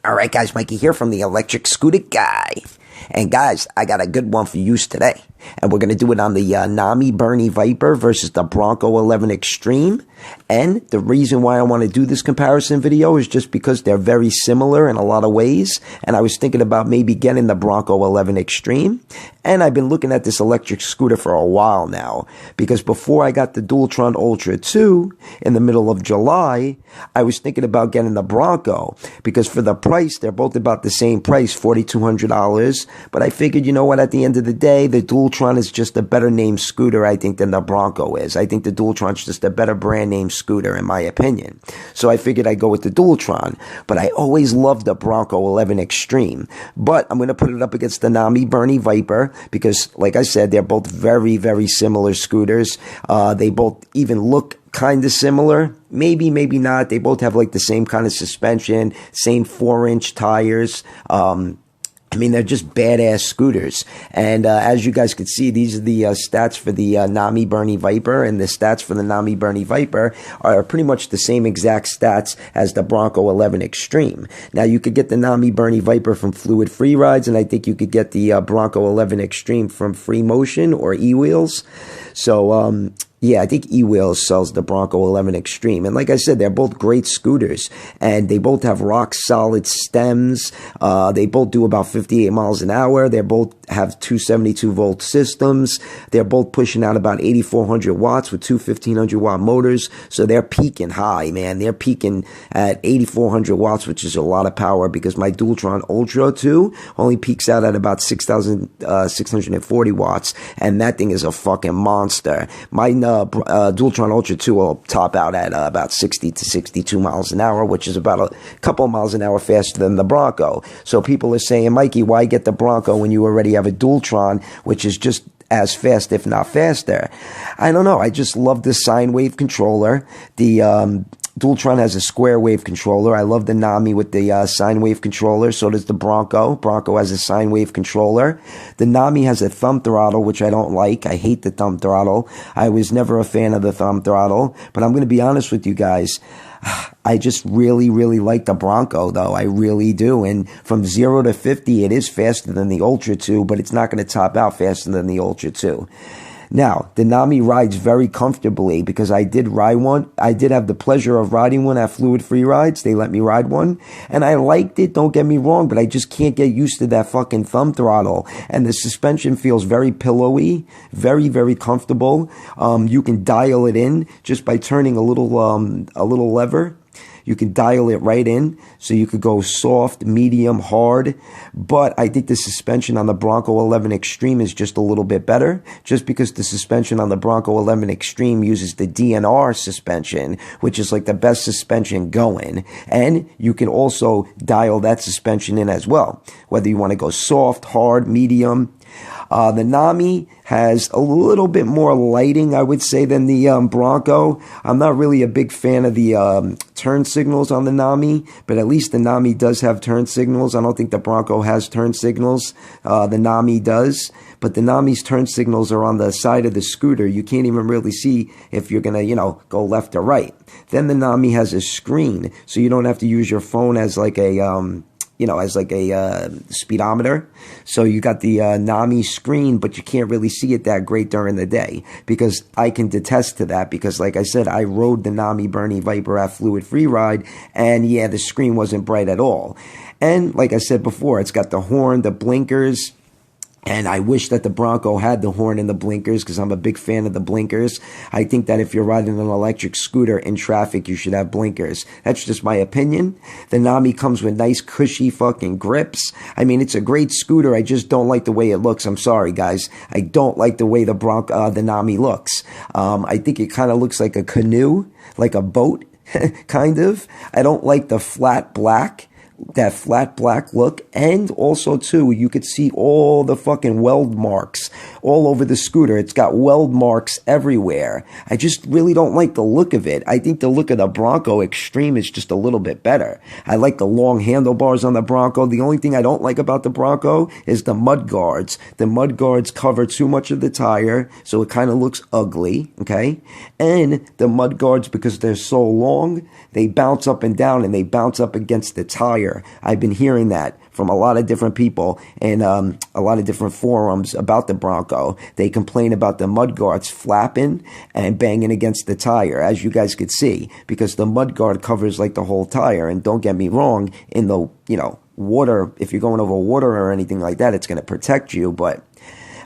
Alright guys, Mikey here from the Electric Scooter Guy. And guys, I got a good one for use today. And we're going to do it on the Nami Bernie Viper versus the Bronco 11 Extreme. And the reason why I want to do this comparison video is just because they're very similar in a lot of ways. And I was thinking about maybe getting the Bronco 11 Extreme. And I've been looking at this electric scooter for a while now. Because before I got the Dualtron Ultra 2 in the middle of July, I was thinking about getting the Bronco. Because for the price, they're both about the same price, $4,200. But I figured, you know what, at the end of the day, the Dualtron is just a better named scooter, I think, than the Bronco is. I think the Dualtron's just a better brand name scooter, in my opinion. So I figured I'd go with the Dualtron. But I always loved the Bronco 11 Extreme. But I'm going to put it up against the Nami Bernie Viper because, like I said, they're both very, very similar scooters. They both even look kind of similar. Maybe, maybe not. They both have like the same kind of suspension, same 4-inch tires. I mean, they're just badass scooters. And as you guys can see, these are the stats for the Nami Bernie Viper. And the stats for the Nami Bernie Viper are pretty much the same exact stats as the Bronco 11 Extreme. Now, you could get the Nami Bernie Viper from Fluid Free Rides. And I think you could get the Bronco 11 Extreme from Free Motion or E-Wheels. So, yeah, I think E-Wheels sells the Bronco 11 Extreme. And like I said, they're both great scooters. And they both have rock-solid stems. They both do about 58 miles an hour. They both have 272-volt systems. They're both pushing out about 8,400 watts with two 1,500-watt motors. So they're peaking high, man. They're peaking at 8,400 watts, which is a lot of power because my Dualtron Ultra 2 only peaks out at about 6,640 watts. And that thing is a fucking monster. My Dualtron Ultra 2 will top out at about 60 to 62 miles an hour, which is about a couple miles an hour faster than the Bronco. So people are saying, Mikey, why get the Bronco when you already have a Dualtron, which is just as fast, if not faster? I don't know. I just love the sine wave controller. The Dualtron has a square wave controller. I love the Nami with the sine wave controller. So does the Bronco. Bronco has a sine wave controller. The Nami has a thumb throttle, which I don't like. I hate the thumb throttle. I was never a fan of the thumb throttle. But I'm going to be honest with you guys. I just really, really like the Bronco, though. I really do. And from 0 to 50, it is faster than the Ultra 2, but it's not going to top out faster than the Ultra 2. Now, the Nami rides very comfortably because I did ride one. I did have the pleasure of riding one at Fluid Free Rides. They let me ride one. And I liked it, don't get me wrong, but I just can't get used to that fucking thumb throttle. And the suspension feels very pillowy, very, very comfortable. You can dial it in just by turning a little lever. You can dial it right in, so you could go soft, medium, hard. But I think the suspension on the Bronco 11 Extreme is just a little bit better, just because the suspension on the Bronco 11 Extreme uses the DNR suspension, which is like the best suspension going. And you can also dial that suspension in as well, whether you want to go soft, hard, medium. The Nami has a little bit more lighting, I would say, than the Bronco. I'm not really a big fan of the turn signals on the Nami, but at least the Nami does have turn signals. I don't think the Bronco has turn signals. The Nami does, but the Nami's turn signals are on the side of the scooter. You can't even really see if you're going to, go left or right. Then the Nami has a screen, so you don't have to use your phone as like a speedometer. So you got the Nami screen, but you can't really see it that great during the day, because I can attest to that, because like I said, I rode the Nami Bernie Viper at Fluid Free Ride, and yeah, the screen wasn't bright at all. And like I said before, it's got the horn, the blinkers. And I wish that the Bronco had the horn and the blinkers, because I'm a big fan of the blinkers. I think that if you're riding an electric scooter in traffic, you should have blinkers. That's just my opinion. The Nami comes with nice, cushy fucking grips. I mean, it's a great scooter. I just don't like the way it looks. I'm sorry, guys. I don't like the way the Nami looks. I think it kind of looks like a canoe, like a boat, kind of. I don't like the flat black. That flat black look. And also too, you could see all the fucking weld marks all over the scooter. It's got weld marks everywhere. I just really don't like the look of it. I think the look of the Bronco Extreme is just a little bit better. I like the long handlebars on the Bronco. The only thing I don't like about the Bronco is the mud guards. The mud guards cover too much of the tire, so it kind of looks ugly, okay? And the mud guards, because they're so long, they bounce up and down, and they bounce up against the tire scooter. I've been hearing that from a lot of different people and a lot of different forums about the Bronco. They complain about the mudguards flapping and banging against the tire, as you guys could see, because the mudguard covers like the whole tire. And don't get me wrong, in the, water, if you're going over water or anything like that, it's going to protect you. But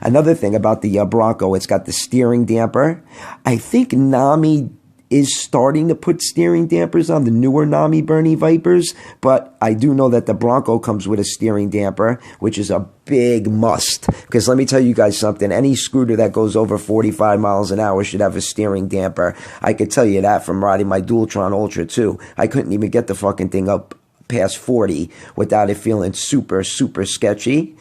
another thing about the Bronco, it's got the steering damper. I think Nami is starting to put steering dampers on the newer Nami Bernie Vipers, but I do know that the Bronco comes with a steering damper, which is a big must. Because let me tell you guys something, any scooter that goes over 45 miles an hour should have a steering damper. I could tell you that from riding my Dualtron Ultra 2. I couldn't even get the fucking thing up past 40 without it feeling super, super sketchy.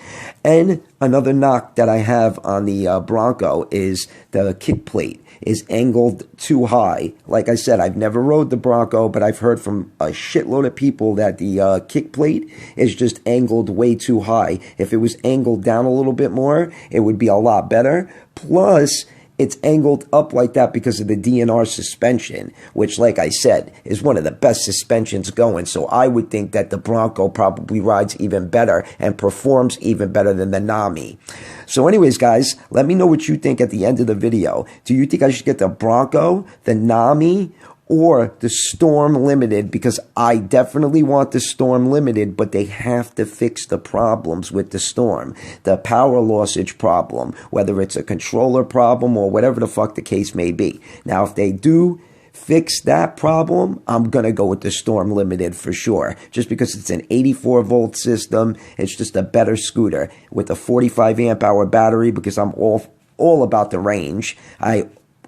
And another knock that I have on the Bronco is the kick plate is angled too high. Like I said, I've never rode the Bronco, but I've heard from a shitload of people that the kick plate is just angled way too high. If it was angled down a little bit more, it would be a lot better. Plus, it's angled up like that because of the DNR suspension, which, like I said, is one of the best suspensions going. So I would think that the Bronco probably rides even better and performs even better than the Nami. So anyways, guys, let me know what you think at the end of the video. Do you think I should get the Bronco, the Nami, or the Storm Limited? Because I definitely want the Storm Limited, but they have to fix the problems with the Storm. The power lossage problem, whether it's a controller problem or whatever the fuck the case may be. Now, if they do fix that problem, I'm going to go with the Storm Limited for sure. Just because it's an 84-volt system, it's just a better scooter with a 45 amp hour battery, because I'm all about the range.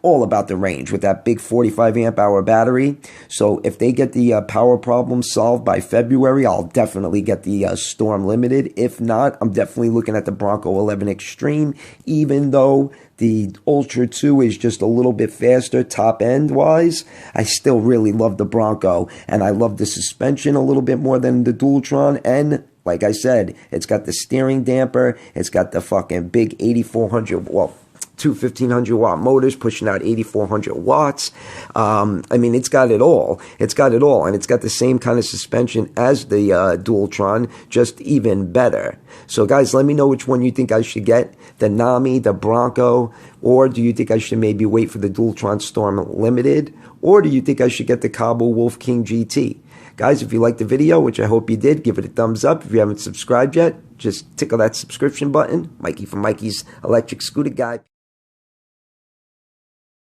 All about the range with that big 45 amp hour battery. So if they get the power problem solved by February, I'll definitely get the Storm Limited. If not, I'm definitely looking at the Bronco 11 Extreme, even though the Ultra 2 is just a little bit faster top end wise. I still really love the Bronco, and I love the suspension a little bit more than the Dualtron. And like I said, it's got the steering damper, it's got the fucking big 8400, well, two 1500 watt motors pushing out 8400 watts. I mean, it's got it all. It's got it all. And it's got the same kind of suspension as the Dualtron, just even better. So guys, let me know which one you think I should get. The Nami, the Bronco, or do you think I should maybe wait for the Dualtron Storm Limited? Or do you think I should get the Kaabo Wolf King GT? Guys, if you liked the video, which I hope you did, give it a thumbs up. If you haven't subscribed yet, just tickle that subscription button. Mikey from Mikey's Electric Scooter Guy.